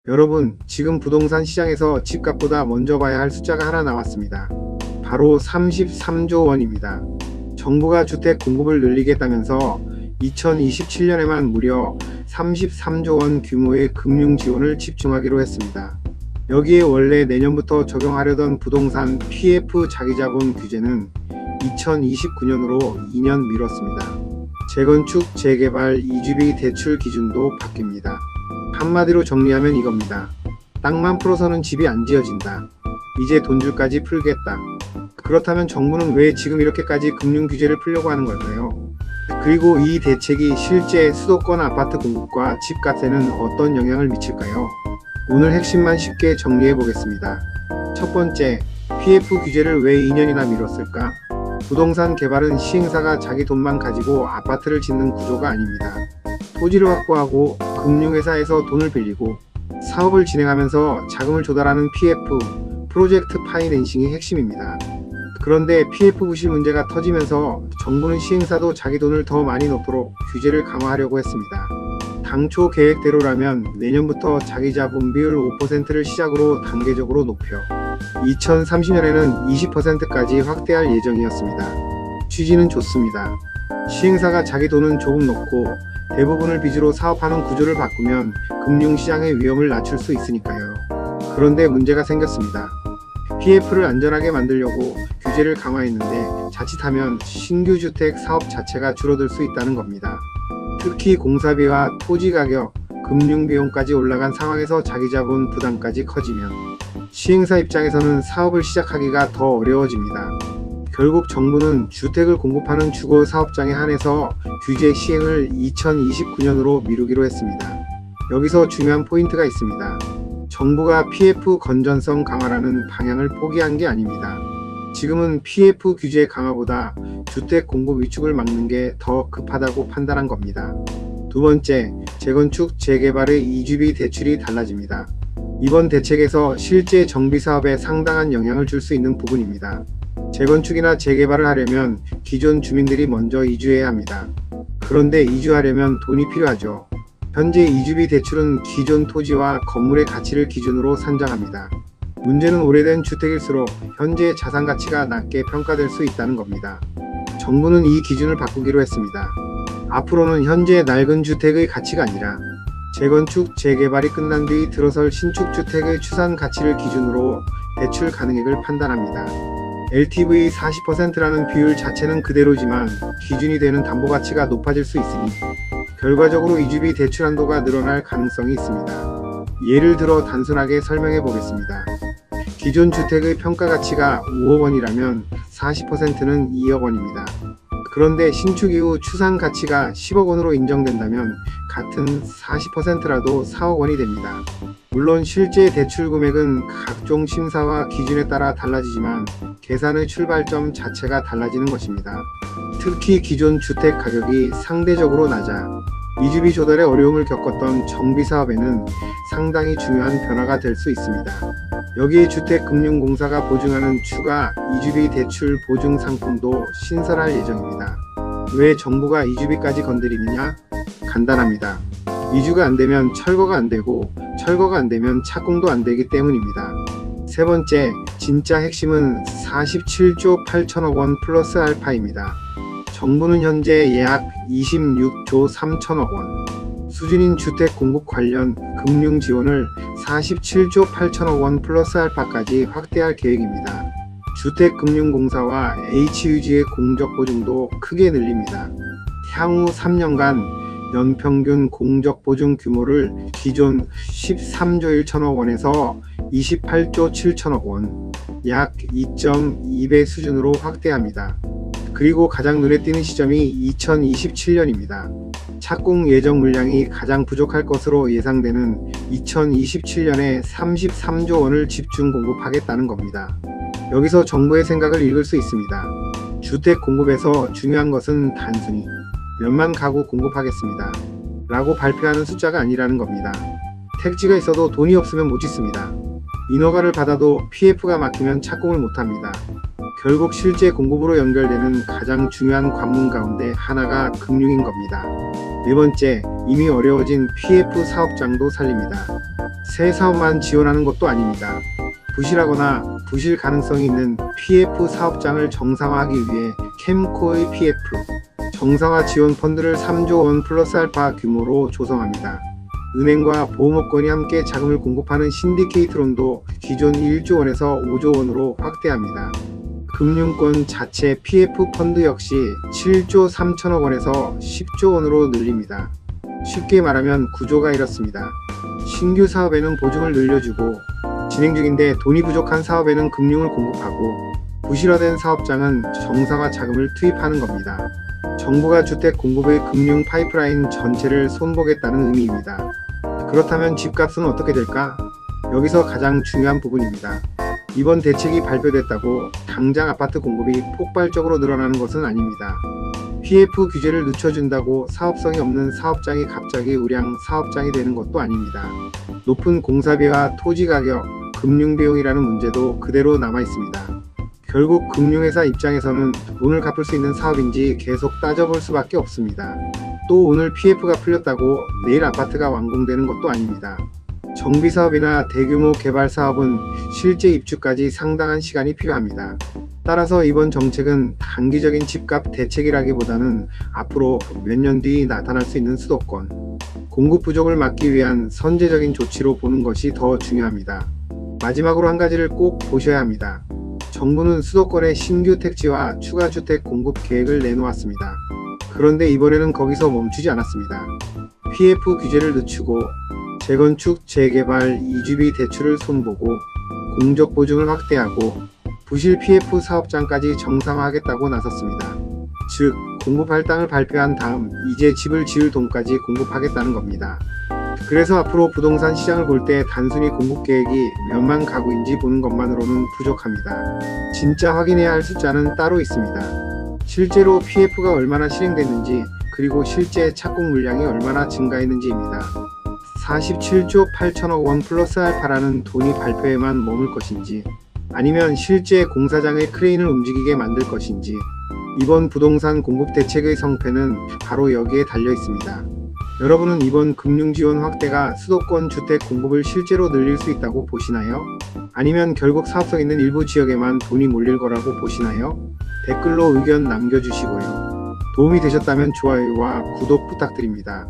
여러분, 지금 부동산 시장에서 집값보다 먼저 봐야 할 숫자가 하나 나왔습니다. 바로 33조 원입니다. 정부가 주택 공급을 늘리겠다면서 2027년에만 무려 33조 원 규모의 금융 지원을 집중하기로 했습니다. 여기에 원래 내년부터 적용하려던 부동산 PF 자기자본 규제는 2029년으로 2년 미뤘습니다. 재건축, 재개발, 이주비 대출 기준도 바뀝니다. 한마디로 정리하면 이겁니다. 땅만 풀어서는 집이 안 지어진다. 이제 돈줄까지 풀겠다. 그렇다면 정부는 왜 지금 이렇게까지 금융 규제를 풀려고 하는 걸까요? 그리고 이 대책이 실제 수도권 아파트 공급과 집값에는 어떤 영향을 미칠까요? 오늘 핵심만 쉽게 정리해 보겠습니다. 첫 번째, PF 규제를 왜 2년이나 미뤘을까? 부동산 개발은 시행사가 자기 돈만 가지고 아파트를 짓는 구조가 아닙니다. 토지를 확보하고 금융회사에서 돈을 빌리고 사업을 진행하면서 자금을 조달하는 PF, 프로젝트 파이낸싱이 핵심입니다. 그런데 PF 부실 문제가 터지면서 정부는 시행사도 자기 돈을 더 많이 넣도록 규제를 강화하려고 했습니다. 당초 계획대로라면 내년부터 자기 자본 비율 5%를 시작으로 단계적으로 높여 2030년에는 20%까지 확대할 예정이었습니다. 취지는 좋습니다. 시행사가 자기 돈은 조금 넣고 대부분을 빚으로 사업하는 구조를 바꾸면 금융시장의 위험을 낮출 수 있으니까요. 그런데 문제가 생겼습니다. PF를 안전하게 만들려고 규제를 강화했는데 자칫하면 신규 주택 사업 자체가 줄어들 수 있다는 겁니다. 특히 공사비와 토지 가격, 금융비용까지 올라간 상황에서 자기 자본 부담까지 커지면 시행사 입장에서는 사업을 시작하기가 더 어려워집니다. 결국 정부는 주택을 공급하는 주거 사업장에 한해서 규제 시행을 2029년으로 미루기로 했습니다. 여기서 중요한 포인트가 있습니다. 정부가 PF 건전성 강화라는 방향을 포기한 게 아닙니다. 지금은 PF 규제 강화보다 주택 공급 위축을 막는 게 더 급하다고 판단한 겁니다. 두 번째, 재건축, 재개발의 이주비 대출이 달라집니다. 이번 대책에서 실제 정비 사업에 상당한 영향을 줄 수 있는 부분입니다. 재건축이나 재개발을 하려면 기존 주민들이 먼저 이주해야 합니다. 그런데 이주하려면 돈이 필요하죠. 현재 이주비 대출은 기존 토지와 건물의 가치를 기준으로 산정합니다. 문제는 오래된 주택일수록 현재 자산 가치가 낮게 평가될 수 있다는 겁니다. 정부는 이 기준을 바꾸기로 했습니다. 앞으로는 현재 낡은 주택의 가치가 아니라 재건축, 재개발이 끝난 뒤 들어설 신축 주택의 추산 가치를 기준으로 대출 가능액을 판단합니다. LTV 40%라는 비율 자체는 그대로지만 기준이 되는 담보가치가 높아질 수 있으니 결과적으로 이주비 대출 한도가 늘어날 가능성이 있습니다. 예를 들어 단순하게 설명해 보겠습니다. 기존 주택의 평가가치가 5억 원이라면 40%는 2억 원입니다. 그런데 신축 이후 추산 가치가 10억 원으로 인정된다면 같은 40%라도 4억 원이 됩니다. 물론 실제 대출 금액은 각종 심사와 기준에 따라 달라지지만 계산의 출발점 자체가 달라지는 것입니다. 특히 기존 주택 가격이 상대적으로 낮아 이주비 조달에 어려움을 겪었던 정비사업에는 상당히 중요한 변화가 될 수 있습니다. 여기에 주택금융공사가 보증하는 추가 이주비 대출 보증 상품도 신설할 예정입니다. 왜 정부가 이주비까지 건드리느냐? 간단합니다. 이주가 안되면 철거가 안되고 철거가 안되면 착공도 안되기 때문입니다. 세 번째, 진짜 핵심은 47조 8천억 원 플러스 알파입니다. 정부는 현재 약 26조 3천억 원 수준인 주택 공급 관련 금융 지원을 47조 8천억 원 플러스 알파까지 확대할 계획입니다. 주택금융공사와 HUG의 공적 보증도 크게 늘립니다. 향후 3년간 연평균 공적 보증 규모를 기존 13조 1천억 원에서 28조 7천억 원, 약 2.2배 수준으로 확대합니다. 그리고 가장 눈에 띄는 시점이 2027년입니다. 착공 예정 물량이 가장 부족할 것으로 예상되는 2027년에 33조 원을 집중 공급하겠다는 겁니다. 여기서 정부의 생각을 읽을 수 있습니다. 주택 공급에서 중요한 것은 단순히 몇만 가구 공급하겠습니다 라고 발표하는 숫자가 아니라는 겁니다. 택지가 있어도 돈이 없으면 못 짓습니다. 인허가를 받아도 PF가 막히면 착공을 못합니다. 결국 실제 공급으로 연결되는 가장 중요한 관문 가운데 하나가 금융인 겁니다. 네 번째, 이미 어려워진 PF 사업장도 살립니다. 새 사업만 지원하는 것도 아닙니다. 부실하거나 부실 가능성이 있는 PF 사업장을 정상화하기 위해 캠코의 PF 정상화 지원 펀드를 3조 원 플러스 알파 규모로 조성합니다. 은행과 보험업권이 함께 자금을 공급하는 신디케이트론도 기존 1조 원에서 5조 원으로 확대합니다. 금융권 자체 PF 펀드 역시 7조 3천억 원에서 10조 원으로 늘립니다. 쉽게 말하면 구조가 이렇습니다. 신규 사업에는 보증을 늘려주고 진행 중인데 돈이 부족한 사업에는 금융을 공급하고 부실화된 사업장은 정상화 자금을 투입하는 겁니다. 정부가 주택 공급의 금융 파이프라인 전체를 손보겠다는 의미입니다. 그렇다면 집값은 어떻게 될까? 여기서 가장 중요한 부분입니다. 이번 대책이 발표됐다고 당장 아파트 공급이 폭발적으로 늘어나는 것은 아닙니다. PF 규제를 늦춰준다고 사업성이 없는 사업장이 갑자기 우량 사업장이 되는 것도 아닙니다. 높은 공사비와 토지 가격, 금융비용이라는 문제도 그대로 남아 있습니다. 결국 금융회사 입장에서는 돈을 갚을 수 있는 사업인지 계속 따져볼 수밖에 없습니다. 또 오늘 PF가 풀렸다고 내일 아파트가 완공되는 것도 아닙니다. 정비사업이나 대규모 개발 사업은 실제 입주까지 상당한 시간이 필요합니다. 따라서 이번 정책은 단기적인 집값 대책이라기보다는 앞으로 몇 년 뒤 나타날 수 있는 수도권 공급 부족을 막기 위한 선제적인 조치로 보는 것이 더 중요합니다. 마지막으로 한 가지를 꼭 보셔야 합니다. 정부는 수도권에 신규 택지와 추가 주택 공급 계획을 내놓았습니다. 그런데 이번에는 거기서 멈추지 않았습니다. PF 규제를 늦추고 재건축, 재개발, 이주비 대출을 손보고 공적 보증을 확대하고 부실 PF 사업장까지 정상화하겠다고 나섰습니다. 즉, 공급 할당을 발표한 다음 이제 집을 지을 돈까지 공급하겠다는 겁니다. 그래서 앞으로 부동산 시장을 볼 때 단순히 공급 계획이 몇만 가구인지 보는 것만으로는 부족합니다. 진짜 확인해야 할 숫자는 따로 있습니다. 실제로 PF가 얼마나 실행됐는지 그리고 실제 착공 물량이 얼마나 증가했는지입니다. 47조 8천억 원 플러스 알파라는 돈이 발표에만 머물 것인지 아니면 실제 공사장의 크레인을 움직이게 만들 것인지 이번 부동산 공급 대책의 성패는 바로 여기에 달려 있습니다. 여러분은 이번 금융지원 확대가 수도권 주택 공급을 실제로 늘릴 수 있다고 보시나요? 아니면 결국 사업성 있는 일부 지역에만 돈이 몰릴 거라고 보시나요? 댓글로 의견 남겨주시고요. 도움이 되셨다면 좋아요와 구독 부탁드립니다.